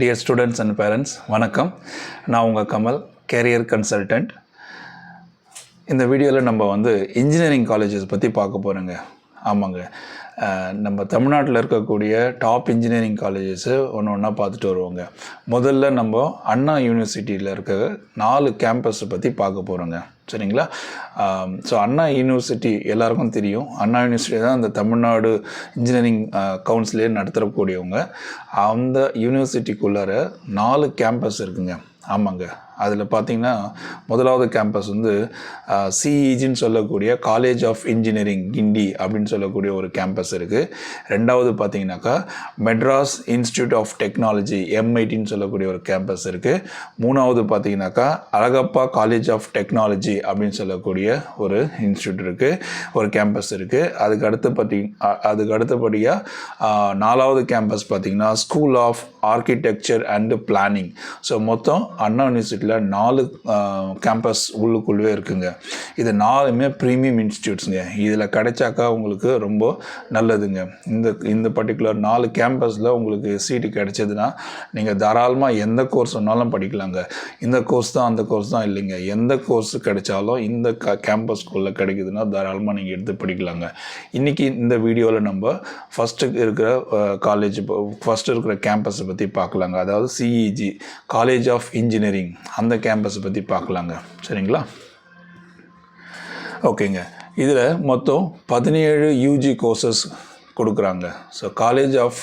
Dear students and parents வணக்கம். நான் உங்கள் கமல், கேரியர் கன்சல்டன்ட். இந்த வீடியோவில் நம்ம இன்ஜினியரிங் காலேஜஸ் பற்றி பார்க்க போகிறோங்க. ஆமாங்க, நம்ம தமிழ்நாட்டில் இருக்கக்கூடிய டாப் இன்ஜினியரிங் காலேஜஸ்ஸு ஒன்று ஒன்றா பார்த்துட்டு வருவோங்க. முதல்ல நம்ம அண்ணா யூனிவர்சிட்டியில் இருக்க 4 கேம்பஸை பற்றி பார்க்க போகிறோங்க. சரிங்களா? ஸோ அண்ணா யூனிவர்சிட்டி எல்லாருக்கும் தெரியும். அண்ணா யூனிவர்சிட்டி தான் அந்த தமிழ்நாடு இன்ஜினியரிங் கவுன்சிலே நடத்தக்கூடியவங்க. அந்த யூனிவர்சிட்டிக்குள்ளார 4 கேம்பஸ் இருக்குங்க. ஆமாங்க, அதில் பார்த்திங்கன்னா முதலாவது கேம்பஸ் சிஇஜின்னு சொல்லக்கூடிய காலேஜ் ஆஃப் இன்ஜினியரிங் கிண்டி அப்படின்னு சொல்லக்கூடிய ஒரு கேம்பஸ் இருக்குது. ரெண்டாவது பார்த்திங்கனாக்கா மெட்ராஸ் இன்ஸ்டியூட் ஆஃப் டெக்னாலஜி MITன்னு சொல்லக்கூடிய ஒரு கேம்பஸ் இருக்குது. மூணாவது பார்த்திங்கனாக்கா அழகப்பா காலேஜ் ஆஃப் டெக்னாலஜி அப்படின்னு சொல்லக்கூடிய ஒரு இன்ஸ்டியூட் இருக்குது, ஒரு கேம்பஸ் இருக்குது. அதுக்கு அடுத்தபடியாக 4வது கேம்பஸ் பார்த்திங்கன்னா school of architecture and planning. So மொத்தம் அண்ணா யூனிவர்சிட்டியில் 4 கேம்பஸ் உள்ளுக்குள்ளே இருக்குங்க. இது 4மே ப்ரீமியம் இன்ஸ்டியூட்ஸுங்க. இதில் கிடைச்சாக்கா உங்களுக்கு ரொம்ப நல்லதுங்க. இந்த பர்டிகுலர் 4 கேம்பஸில் உங்களுக்கு சீட்டு கிடைச்சதுன்னா நீங்கள் தாராளமாக எந்த கோர்ஸ் சொன்னாலும் படிக்கலாங்க. இந்த கோர்ஸ் தான் அந்த கோர்ஸ் தான் இல்லைங்க. எந்த கோர்ஸ் கிடைச்சாலும் இந்த கேம்பஸ்குள்ளே கிடைக்குதுன்னா தாராளமாக நீங்கள் எடுத்து படிக்கலாங்க. இன்றைக்கி இந்த வீடியோவில் நம்ம ஃபஸ்ட்டு இருக்கிற கேம்பஸை பற்றி பார்க்கலாங்க. அதாவது சிஇஜி காலேஜ் ஆஃப் இன்ஜினியரிங் அந்த கேம்பஸை பற்றி பார்க்கலாங்க. சரிங்களா? ஓகேங்க. இதில் மொத்தம் 17 UG கோர்சஸ் கொடுக்குறாங்க. So college of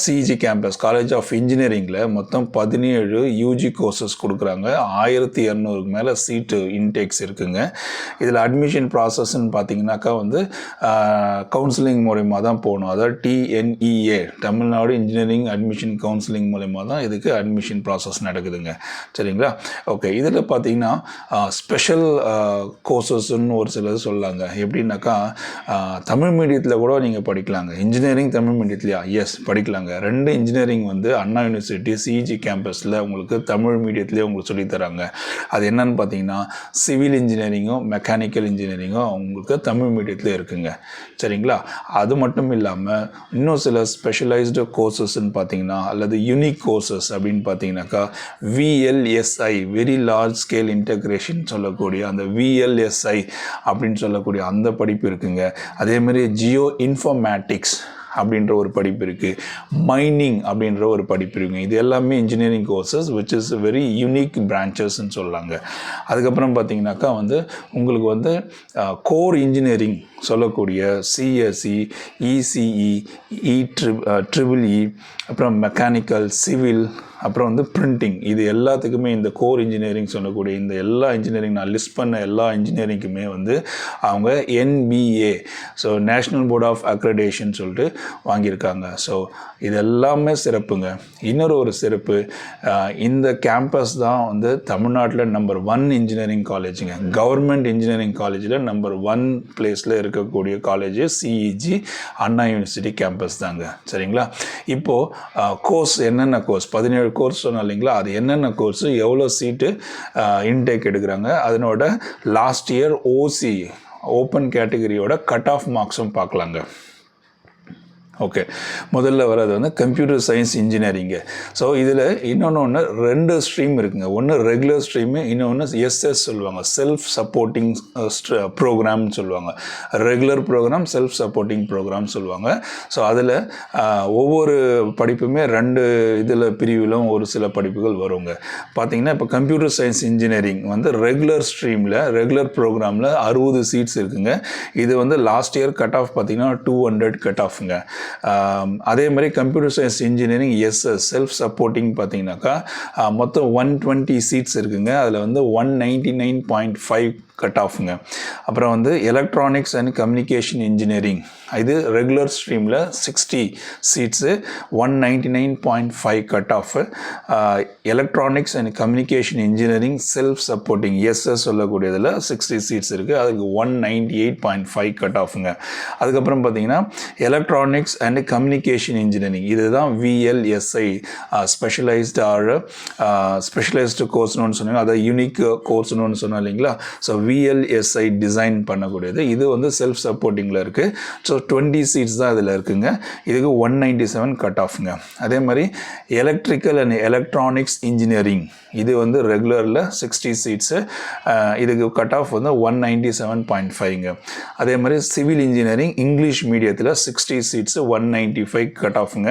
CEG campus college of இன்ஜினியரிங்கில் மொத்தம் 17 UG கோர்சஸ் கொடுக்குறாங்க. 1200க்கு மேலே சீட்டு இன்டேக்ஸ் இருக்குங்க. இதில் அட்மிஷன் ப்ராசஸ்ன்னு பார்த்தீங்கன்னாக்கா கவுன்சிலிங் மூலயமா தான் போகணும். அதாவது TNEA Tamil Nadu engineering admission counselling மூலயமா தான் இதுக்கு அட்மிஷன் ப்ராசஸ் நடக்குதுங்க. சரிங்களா? ஓகே. இதில் பார்த்தீங்கன்னா ஸ்பெஷல் கோர்சஸ்ன்னு ஒரு சிலர் சொல்லாங்க. எப்படின்னாக்கா தமிழ் மீடியத்தில் கூட நீங்கள் படிக்கலாங்க. இன்ஜினியரிங் தமிழ் மீடியத்துலையா? எஸ், படிக்கலாங்க. 2 இன்ஜினியரிங் அண்ணா யூனிவர்சிட்டி சிஇஜி கேம்பஸில் உங்களுக்கு தமிழ் மீடியத்துலேயே உங்களுக்கு சொல்லித்தராங்க. அது என்னன்னு பார்த்தீங்கன்னா சிவில் இன்ஜினியரிங்கும் மெக்கானிக்கல் இன்ஜினியரிங்கும் உங்களுக்கு தமிழ் மீடியத்துலேயே இருக்குங்க. சரிங்களா? அது மட்டும் இல்லாமல் இன்னும் சில ஸ்பெஷலைஸ்டு கோர்சஸ்ன்னு பார்த்தீங்கன்னா அல்லது யூனிக் கோர்சஸ் அப்படின்னு பார்த்தீங்கன்னாக்கா VLSI very large scale integration சொல்லக்கூடிய அந்த VLSI அப்படின்னு சொல்லக்கூடிய அந்த படிப்பு இருக்குங்க. அதேமாதிரி ஜியோ இன்ஃபர்மேட்டிக்ஸ் அப்படின்ற ஒரு படிப்பு இருக்குது. மைனிங் அப்படின்ற ஒரு படிப்பு இருக்குங்க. இது எல்லாமே engineering courses which is very unique பிரான்ச்சஸ்ன்னு சொல்லாங்க. அதுக்கப்புறம் பார்த்தீங்கன்னாக்கா உங்களுக்கு கோர் இன்ஜினியரிங் சொல்லக்கூடிய CSE, ECE, EEE, அப்புறம் மெக்கானிக்கல், சிவில், அப்புறம் பிரிண்டிங், இது எல்லாத்துக்குமே இந்த கோர் இன்ஜினியரிங் சொல்லக்கூடிய இந்த எல்லா இன்ஜினியரிங் நான் லிஸ்ட் பண்ண எல்லா இன்ஜினியரிங்குமே அவங்க NBA so national board of accreditation சொல்லிட்டு வாங்கியிருக்காங்க. ஸோ இது எல்லாமே சிறப்புங்க. இன்னொரு ஒரு சிறப்பு, இந்த கேம்பஸ் தான் தமிழ்நாட்டில் நம்பர் 1 இன்ஜினியரிங் காலேஜுங்க. கவர்மெண்ட் இன்ஜினியரிங் காலேஜில் நம்பர் 1 பிளேஸில் இருக்கக்கூடிய காலேஜ் சிஇஜி அண்ணா யூனிவர்சிட்டி கேம்பஸ் தாங்க. சரிங்களா? இப்போது கோர்ஸ் என்னென்ன கோர்ஸ் 17 கோர்ஸ் சொன்னோம் இல்லைங்களா? அது என்னென்ன கோர்ஸு, எவ்வளோ சீட்டு இன்டேக் எடுக்கிறாங்க, அதனோட லாஸ்ட் இயர் OC ஓப்பன் கேட்டகரியோட கட் ஆஃப் மார்க்ஸும் பார்க்கலாங்க. ஓகே. முதல்ல வர்றது கம்ப்யூட்டர் சயின்ஸ் இன்ஜினியரிங்கு. ஸோ இதில் இன்னொன்று 2 ஸ்ட்ரீம் இருக்குங்க. ஒன்று ரெகுலர் ஸ்ட்ரீமு, இன்னொன்று SS சொல்லுவாங்க, செல்ஃப் சப்போர்ட்டிங் ப்ரோக்ராம்னு சொல்லுவாங்க. Regular programme, self supporting programme சொல்லுவாங்க. ஸோ அதில் ஒவ்வொரு படிப்புமே 2 இதில் பிரிவிலும் ஒரு சில படிப்புகள் வருங்க. பார்த்திங்கன்னா இப்போ கம்ப்யூட்டர் சயின்ஸ் இன்ஜினியரிங் ரெகுலர் ஸ்ட்ரீமில் ரெகுலர் ப்ரோக்ராமில் 60 சீட்ஸ் இருக்குங்க. இது லாஸ்ட் இயர் கட் ஆஃப் பார்த்திங்கன்னா 200 கட் ஆஃப்ங்க. அதே மாதிரி computer science engineering SS self supporting பார்த்தீங்கன்னாக்கா மொத்தம் 120 சீட்ஸ் இருக்குங்க. அதில் 199.5 கட் ஆஃப்ங்க. அப்புறம் எலக்ட்ரானிக்ஸ் அண்ட் கம்யூனிகேஷன் இன்ஜினியரிங், இது ரெகுலர் ஸ்ட்ரீமில் 60 seats, 199.5 cut off. Electronics and communication engineering self supporting SS சொல்லக்கூடியதில் 60 சீட்ஸ் இருக்குது. அதுக்கு 198.5 கட் ஆஃப்ங்க. அதுக்கப்புறம் பார்த்தீங்கன்னா எலக்ட்ரானிக்ஸ் அண்ட் கம்யூனிகேஷன் இன்ஜினியரிங், இதுதான் VLSI ஸ்பெஷலைஸ்டு கோர்ஸ்னு ஒன்று சொன்னாங்க. அதாவது யூனிக் கோர்ஸ்னு ஒன்று சொன்னோம் இல்லைங்களா? ஸோ VLSI டிசைன் பண்ணக்கூடியது. இது வந்து செல்ஃப் சப்போர்ட்டிங்கில் இருக்குது. ஸோ 20 சீட்ஸ் தான் இதில் இருக்குங்க. இதுக்கு 197 கட் ஆஃப்ங்க. அதே மாதிரி எலக்ட்ரிக்கல் அண்ட் எலக்ட்ரானிக்ஸ் இன்ஜினியரிங் இது வந்து ரெகுலரில் 60 சீட்ஸு. இதுக்கு கட் ஆஃப் வந்து 197.5ங்க. அதே மாதிரி சிவில் இன்ஜினியரிங் இங்கிலீஷ் மீடியத்தில் 60 சீட்ஸு 195 கட் ஆஃப்ங்க.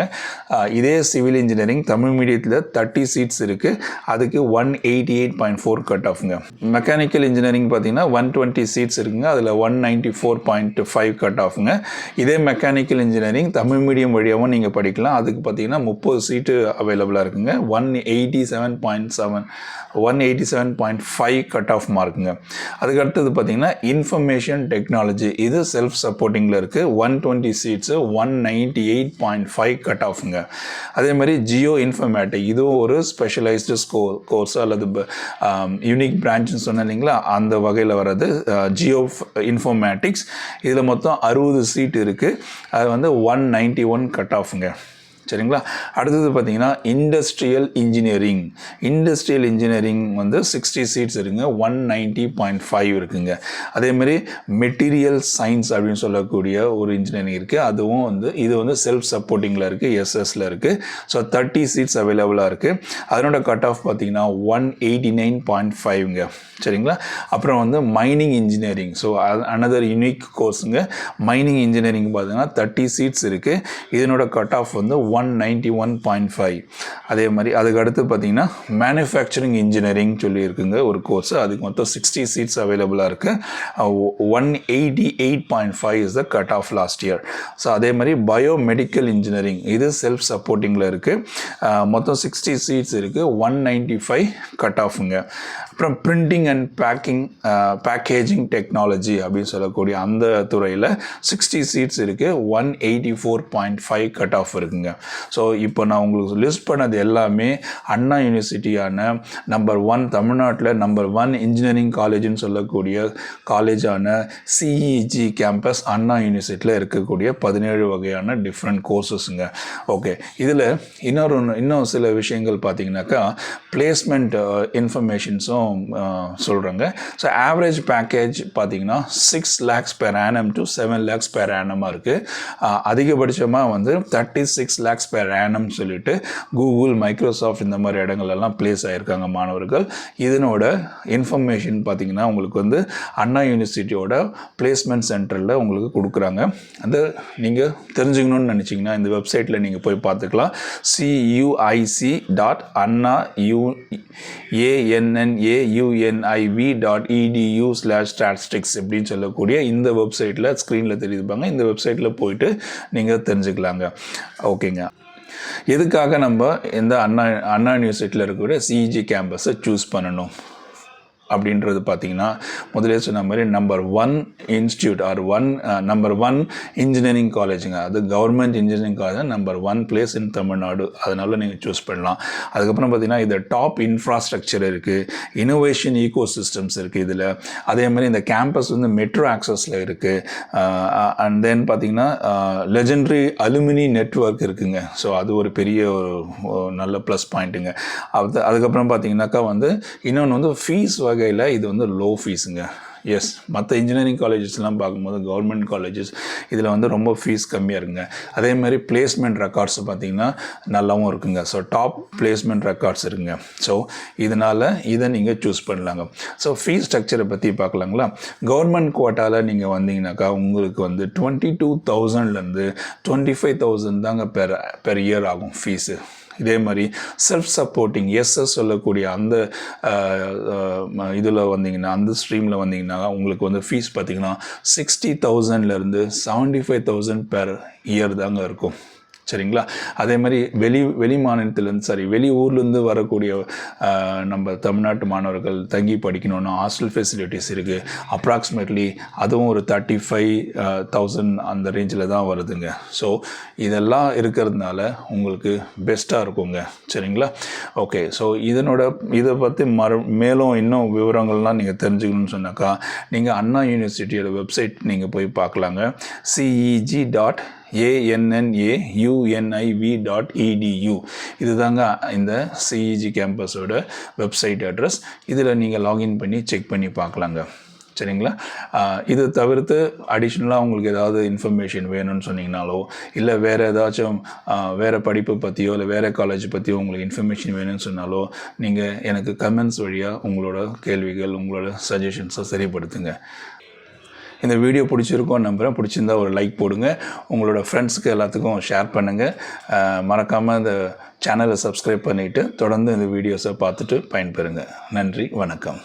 இதே சிவில் இன்ஜினியரிங் தமிழ் மீடியத்தில் 30 சீட்ஸ் இருக்குது. அதுக்கு 188.4 கட் ஆஃப்ங்க. மெக்கானிக்கல் இன்ஜினியரிங் பார்த்தீங்கன்னா 120 சீட்ஸ் இருக்குங்க. அதில் 194.5 கட் ஆஃப்ங்க. இதே மெக்கானிக்கல் இன்ஜினியரிங் தமிழ் மீடியம் வழியாகவும் நீங்கள் படிக்கலாம். அதுக்கு பார்த்தீங்கன்னா 30 சீட்டு அவைலபிளாக இருக்குங்க. 187.5 கட் ஆஃப் மார்க்குங்க. அதுக்கு அடுத்தது பார்த்தீங்கன்னா இன்ஃபர்மேஷன் டெக்னாலஜி இது செல்ஃப் சப்போர்ட்டிங்கில் இருக்குது. 120 சீட்ஸு 198.5 கட் ஆஃப்ங்க. அதே மாதிரி ஜியோ இன்ஃபர்மேட்டிக் இதுவும் ஒரு ஸ்பெஷலைஸ்டு கோர்ஸ் அல்லது யூனிக் பிரான்ச்னு சொன்னேன் இல்லைங்களா, அந்த வகையில் வர்றது ஜியோ இன்ஃபர்மேட்டிக்ஸ். இதில் மொத்தம் 60 சீட் இருக்குது. அது வந்து 191 கட் ஆஃப்ங்க. சரிங்களா. அடுத்தது பார்த்தீங்கன்னா இண்டஸ்ட்ரியல் இன்ஜினியரிங் வந்து 60 சீட்ஸ் இருக்குங்க. 190.5 இருக்குங்க. அதேமாதிரி மெட்டீரியல் சயின்ஸ் அப்படின்னு சொல்லக்கூடிய ஒரு இன்ஜினியரிங் இருக்குது. அதுவும் வந்து இது வந்து செல்ஃப் சப்போர்ட்டிங்கில் இருக்குது, எஸ்எஸ்ல இருக்குது. ஸோ 30 சீட்ஸ் அவைலபிளாக இருக்குது. அதனோட கட் ஆஃப் பார்த்தீங்கன்னா 189.5ங்க. சரிங்களா. அப்புறம் வந்து mining engineering, so another unique கோர்ஸுங்க. மைனிங் இன்ஜினியரிங் பார்த்தீங்கன்னா 30 சீட்ஸ் இருக்குது. இதனோட கட் ஆஃப் வந்து 191.5. அதே மாதிரி அதுக்கு அடுத்து பார்த்தீங்கன்னா மேனுஃபேக்சரிங் இன்ஜினியரிங் சொல்லி இருக்குங்க ஒரு கோர்ஸ். அதுக்கு மொத்தம் 60 சீட்ஸ் அவைலபிளாக இருக்குது. 188.5 is the cut off last year. So அதே மாதிரி பயோமெடிக்கல் இன்ஜினியரிங் இது செல்ஃப் சப்போர்ட்டிங்கில் இருக்குது. மொத்தம் 60 சீட்ஸ் இருக்குது. 195 கட் ஆஃபுங்க. அப்புறம் பிரிண்டிங் அண்ட் பேக்கேஜிங் டெக்னாலஜி அப்படின்னு சொல்லக்கூடிய அந்த துறையில் 60 சீட்ஸ் இருக்குது. 184.5 கட் ஆஃப் இருக்குங்க. ஸோ இப்போ நான் உங்களுக்கு லிஸ்ட் பண்ணது எல்லாமே அண்ணா யூனிவர்சிட்டியான நம்பர் 1 தமிழ்நாட்டில் நம்பர் 1 இன்ஜினியரிங் காலேஜ்னு சொல்லக்கூடிய காலேஜான சிஇஜி கேம்பஸ் அண்ணா யூனிவர்சிட்டியில் இருக்கக்கூடிய 17 வகையான டிஃப்ரெண்ட் கோர்சஸுங்க. ஓகே, இதில் இன்னும் சில விஷயங்கள் பார்த்தீங்கன்னாக்கா பிளேஸ்மெண்ட் இன்ஃபர்மேஷன்ஸும் சொல்கிறாங்க. ஸோ ஆவரேஜ் பேக்கேஜ் பார்த்தீங்கன்னா 6 lakhs per annum to 7 lakhs per annum இருக்குது. அதிகபட்சமாக வந்து 36 lakhs per annum சொல்லிட்டு கூகுள், மைக்ரோசாஃப்ட் இந்த மாதிரி இடங்கள்லாம் பிளேஸ் ஆகிருக்காங்க மாணவர்கள். இதனோட இன்ஃபர்மேஷன் பார்த்தீங்கன்னா உங்களுக்கு வந்து அண்ணா யூனிவர்சிட்டியோட பிளேஸ்மெண்ட் சென்டரில் உங்களுக்கு கொடுக்குறாங்க. அந்த நீங்கள் தெரிஞ்சுக்கணுன்னு நினச்சிங்கன்னா இந்த வெப்சைட்டில் நீங்கள் போய் பார்த்துக்கலாம். cuic.annauniv.edu/statistics அப்படின்னு சொல்லக்கூடிய இந்த வெப்சைட்டில் ஸ்க்ரீனில் தெரியுதுப்பாங்க. இந்த வெப்சைட்டில் போயிட்டு நீங்கள் தெரிஞ்சுக்கலாங்க. ஓகேங்க. எதுக்காக நம்ம இந்த அண்ணா யூனிவர்சிட்டியில் இருக்கக்கூடிய சிஇஜி கேம்பஸை சூஸ் பண்ணணும் அப்படின்றது பார்த்தீங்கன்னா முதலே சொன்ன மாதிரி number 1 institute or number 1 engineering காலேஜுங்க. அது government engineering college number 1 place in Tamil Nadu. அதனால நீங்கள் சூஸ் பண்ணலாம். அதுக்கப்புறம் பார்த்தீங்கன்னா இது டாப் இன்ஃப்ராஸ்ட்ரக்சர் இருக்குது, இனோவேஷன் ஈகோ சிஸ்டம்ஸ் இருக்குது இதில். அதே மாதிரி இந்த கேம்பஸ் வந்து மெட்ரோ ஆக்சஸில் இருக்குது. அண்ட் தென் பார்த்தீங்கன்னா லெஜெண்டரி அலுமினி நெட்வொர்க் இருக்குங்க. ஸோ அது ஒரு பெரிய நல்ல ப்ளஸ் பாயிண்ட்டுங்க. அதுக்கப்புறம் பார்த்தீங்கன்னாக்கா வந்து இன்னொன்று வந்து ஃபீஸ் வகையில் இது வந்து லோ ஃபீஸுங்க. எஸ், மற்ற இன்ஜினியரிங் காலேஜஸ்லாம் பார்க்கும்போது கவர்மெண்ட் காலேஜஸ் இதில் வந்து ரொம்ப ஃபீஸ் கம்மியாக இருக்குங்க. அதே மாதிரி பிளேஸ்மெண்ட் ரெக்கார்ட்ஸ் பார்த்திங்கன்னா நல்லாவும் இருக்குங்க. ஸோ டாப் பிளேஸ்மெண்ட் ரெக்கார்ட்ஸ் இருக்குங்க. ஸோ இதனால் இதை நீங்கள் சூஸ் பண்ணலாங்க. ஸோ ஃபீஸ் ஸ்ட்ரக்சரை பற்றி பார்க்கலாங்களா. கவர்மெண்ட் குவாட்டாவில் நீங்கள் வந்தீங்கன்னாக்கா உங்களுக்கு வந்து 22,000லேருந்து 25,000 தாங்க பெர் இயர் ஆகும் ஃபீஸு. இதே மாதிரி செல்ஃப் சப்போர்ட்டிங் எஸ்எஸ் சொல்லக்கூடிய அந்த இதில் வந்தீங்கன்னா, அந்த ஸ்ட்ரீமில் வந்தீங்கன்னா உங்களுக்கு வந்து ஃபீஸ் பார்த்திங்கன்னா 60,000லேருந்து 75,000 பெர் இயர் தாங்க இருக்கும். சரிங்களா. அதே மாதிரி வெளி மாநிலத்திலேருந்து வெளி ஊர்லேருந்து வரக்கூடிய நம்ம தமிழ்நாட்டு மாணவர்கள் தங்கி படிக்கணுன்னா ஹாஸ்டல் ஃபெசிலிட்டிஸ் இருக்குது. அப்ராக்சிமேட்லி அதுவும் ஒரு 35,000 அந்த ரேஞ்சில் தான் வருதுங்க. ஸோ இதெல்லாம் இருக்கிறதுனால உங்களுக்கு பெஸ்ட்டாக இருக்குங்க. சரிங்களா. ஓகே, ஸோ இதை பற்றி மேலும் இன்னும் விவரங்கள்லாம் நீங்கள் தெரிஞ்சுக்கணும்னு சொன்னாக்கா நீங்கள் அண்ணா யூனிவர்சிட்டியோட வெப்சைட் நீங்கள் போய் பார்க்கலாங்க. ceg.ANNAUNIV.edu இதுதாங்க இந்த சிஇஜி கேம்பஸோட வெப்சைட் அட்ரஸ். இதில் நீங்கள் லாகின் பண்ணி செக் பண்ணி பார்க்கலாங்க. சரிங்களா? இது தவிர்த்து அடிஷ்னலாக உங்களுக்கு ஏதாவது இன்ஃபர்மேஷன் வேணும்னு சொன்னீங்கனாலோ, இல்லை வேறு ஏதாச்சும் வேறு படிப்பு பற்றியோ இல்லை வேறு காலேஜ் பற்றியோ உங்களுக்கு இன்ஃபர்மேஷன் வேணும்னு சொன்னாலோ, நீங்கள் எனக்கு கமெண்ட்ஸ் வழியாக உங்களோட கேள்விகள், உங்களோட சஜஷன்ஸை சரிப்படுத்துங்க. இந்த வீடியோ பிடிச்சிருக்கோன்னு நம்புகிறேன். பிடிச்சிருந்தா ஒரு லைக் போடுங்க, உங்களோட ஃப்ரெண்ட்ஸுக்கு எல்லாத்துக்கும் ஷேர் பண்ணுங்கள். மறக்காமல் இந்த சேனலை சப்ஸ்கிரைப் பண்ணிவிட்டு தொடர்ந்து இந்த வீடியோஸை பார்த்துட்டு பயன்பெறுங்க. நன்றி, வணக்கம்.